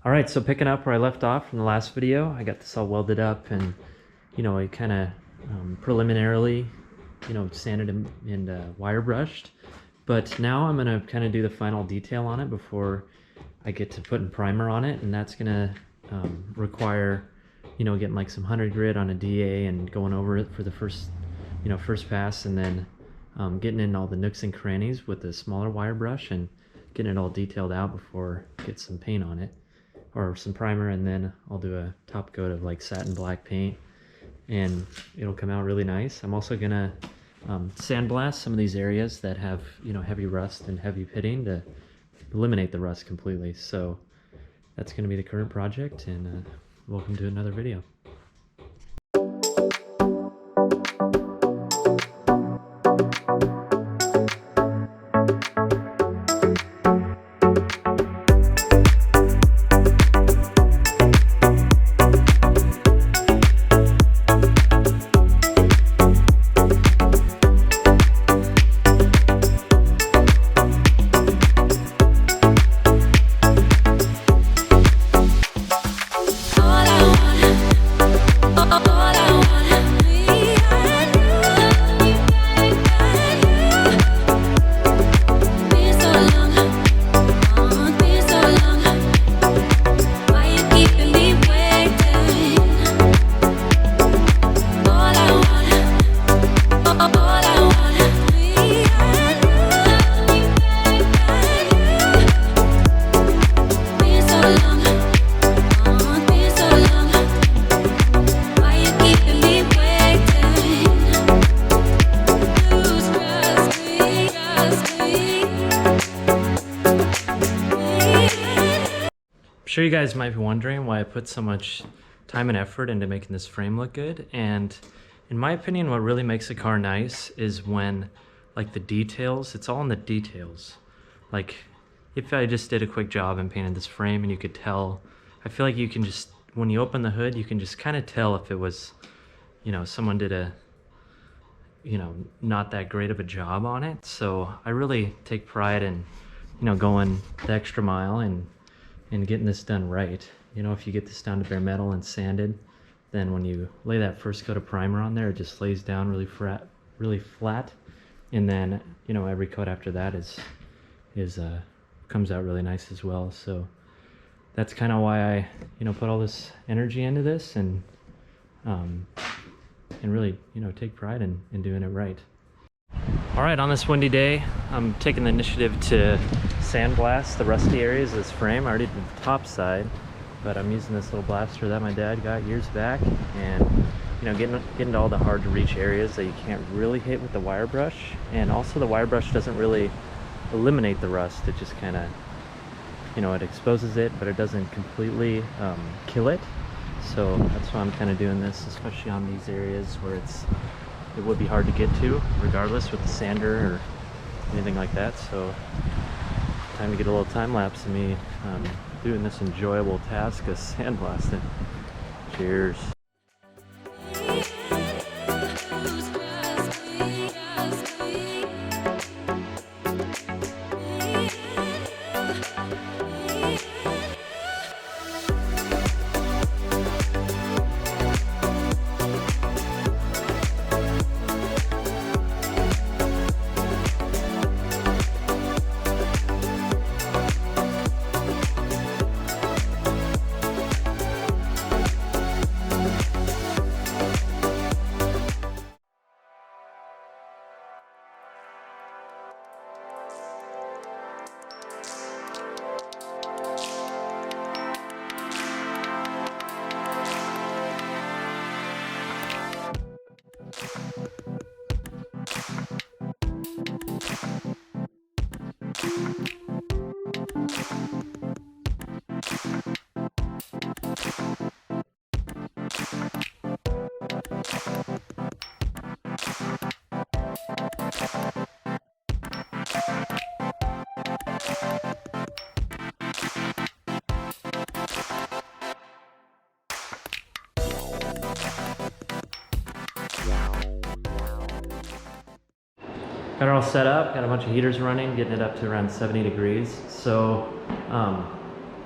All right, so picking up where I left off from the last video, I got this all welded up and, I kind of preliminarily, sanded and wire brushed. But now I'm going to kind of do the final detail on it before I get to putting primer on it. And that's going to require, getting like some 100 grit on a DA and going over it for the first pass, and then getting in all the nooks and crannies with the smaller wire brush and getting it all detailed out before I get some paint on it. Or some primer, and then I'll do a top coat of like satin black paint and it'll come out really nice. I'm also gonna sandblast some of these areas that have heavy rust and heavy pitting to eliminate the rust completely. So that's gonna be the current project, and welcome to another video. I'm sure you guys might be wondering why I put so much time and effort into making this frame look good, and in my opinion what really makes a car nice is when like the details, it's all in the details. Like if I just did a quick job and painted this frame and you could tell, I feel like you can just, when you open the hood, you can just kind of tell if it was, someone did a, not that great of a job on it. So I really take pride in, going the extra mile and getting this done right. If you get this down to bare metal and sanded, then when you lay that first coat of primer on there, it just lays down really flat, and then every coat after that is comes out really nice as well. So that's kind of why I put all this energy into this, and really take pride in doing it right. All right, on this windy day, I'm taking the initiative to sandblast the rusty areas of this frame. I already did the top side, but I'm using this little blaster that my dad got years back, and getting to all the hard to reach areas that you can't really hit with the wire brush. And also the wire brush doesn't really eliminate the rust. It just kind of, it exposes it, but it doesn't completely kill it. So that's why I'm kind of doing this, especially on these areas where it would be hard to get to regardless with the sander or anything like that. So time to get a little time lapse of me doing this enjoyable task of sandblasting. Cheers. Got it all set up, got a bunch of heaters running, getting it up to around 70 degrees. So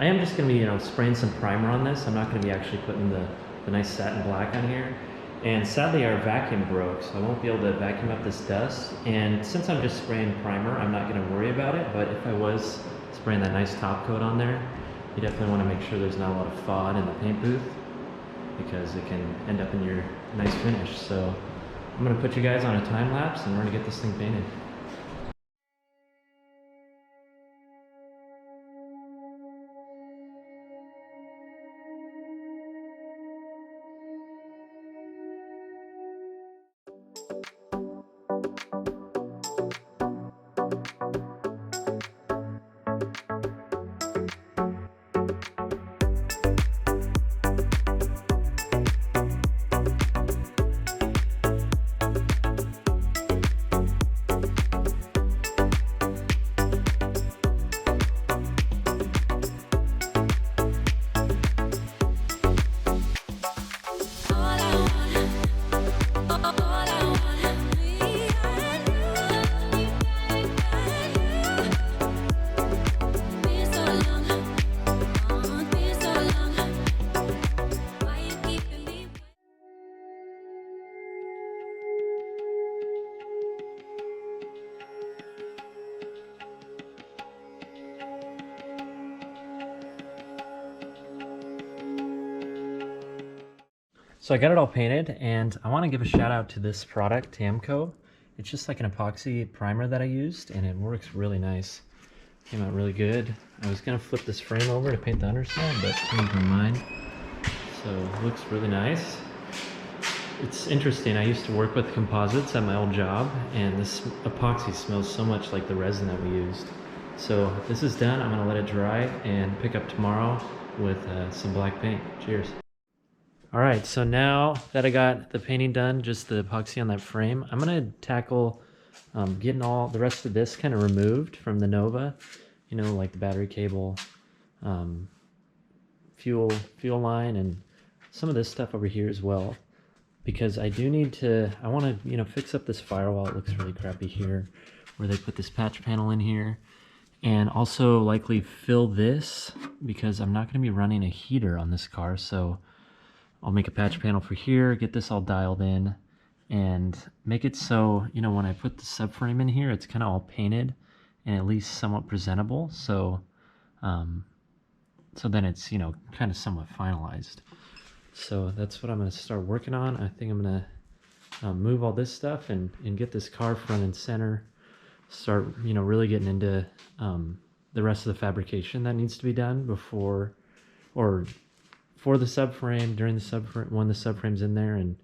I am just going to be, spraying some primer on this. I'm not going to be actually putting the nice satin black on here. And sadly our vacuum broke, so I won't be able to vacuum up this dust. And since I'm just spraying primer, I'm not going to worry about it. But if I was spraying that nice top coat on there, you definitely want to make sure there's not a lot of FOD in the paint booth, because it can end up in your nice finish. So I'm going to put you guys on a time lapse and we're going to get this thing painted. So I got it all painted, and I want to give a shout out to this product, Tamco. It's just like an epoxy primer that I used, and it works really nice. Came out really good. I was going to flip this frame over to paint the underside, but changed my mind. So it looks really nice. It's interesting, I used to work with composites at my old job, and this epoxy smells so much like the resin that we used. So this is done. I'm going to let it dry and pick up tomorrow with some black paint. Cheers. Alright, so now that I got the painting done, just the epoxy on that frame, I'm going to tackle getting all the rest of this kind of removed from the Nova. You know, like the battery cable, fuel line, and some of this stuff over here as well. Because I do need to, I want to, fix up this firewall. It looks really crappy here, where they put this patch panel in here. And also likely fill this, because I'm not going to be running a heater on this car, so I'll make a patch panel for here, get this all dialed in, and make it so, when I put the subframe in here, it's kind of all painted and at least somewhat presentable. So, so then it's, kind of somewhat finalized. So that's what I'm going to start working on. I think I'm going to move all this stuff and get this car front and center. Start, really getting into the rest of the fabrication that needs to be done before, or for the subframe, during the subframe, when the subframe's in there, and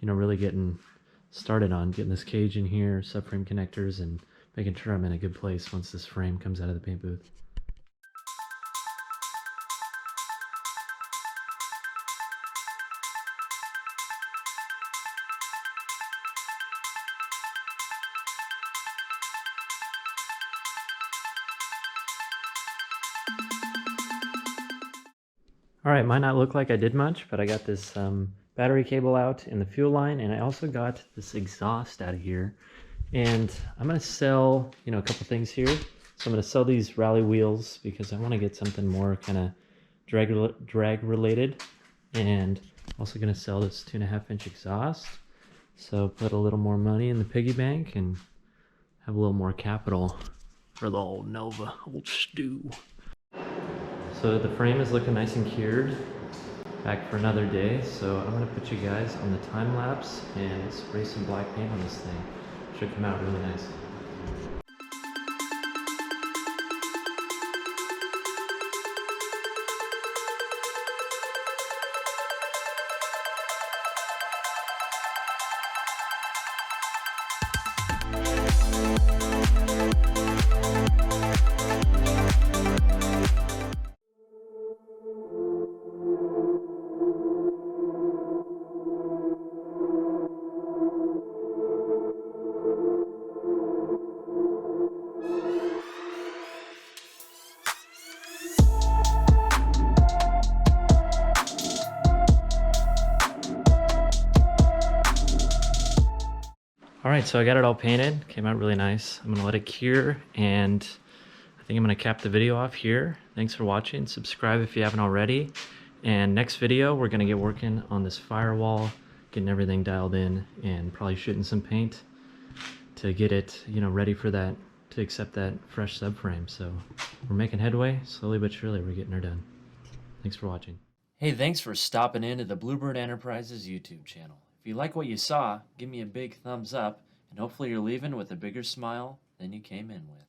really getting started on getting this cage in here, subframe connectors, and making sure I'm in a good place once this frame comes out of the paint booth. Alright, might not look like I did much, but I got this battery cable out in the fuel line, and I also got this exhaust out of here. And I'm going to sell, a couple things here. So I'm going to sell these rally wheels because I want to get something more kind of drag related. And also going to sell this 2.5-inch exhaust. So put a little more money in the piggy bank and have a little more capital for the old Nova, old stew. So the frame is looking nice and cured, back for another day. So I'm going to put you guys on the time lapse and spray some black paint on this thing. Should come out really nice. Alright, so I got it all painted, came out really nice. I'm going to let it cure, and I think I'm going to cap the video off here. Thanks for watching. Subscribe if you haven't already. And next video, we're going to get working on this firewall, getting everything dialed in, and probably shooting some paint to get it, ready for that, to accept that fresh subframe. So we're making headway, slowly but surely we're getting her done. Thanks for watching. Hey, thanks for stopping into the Bluebird Enterprises YouTube channel. If you like what you saw, give me a big thumbs up, and hopefully you're leaving with a bigger smile than you came in with.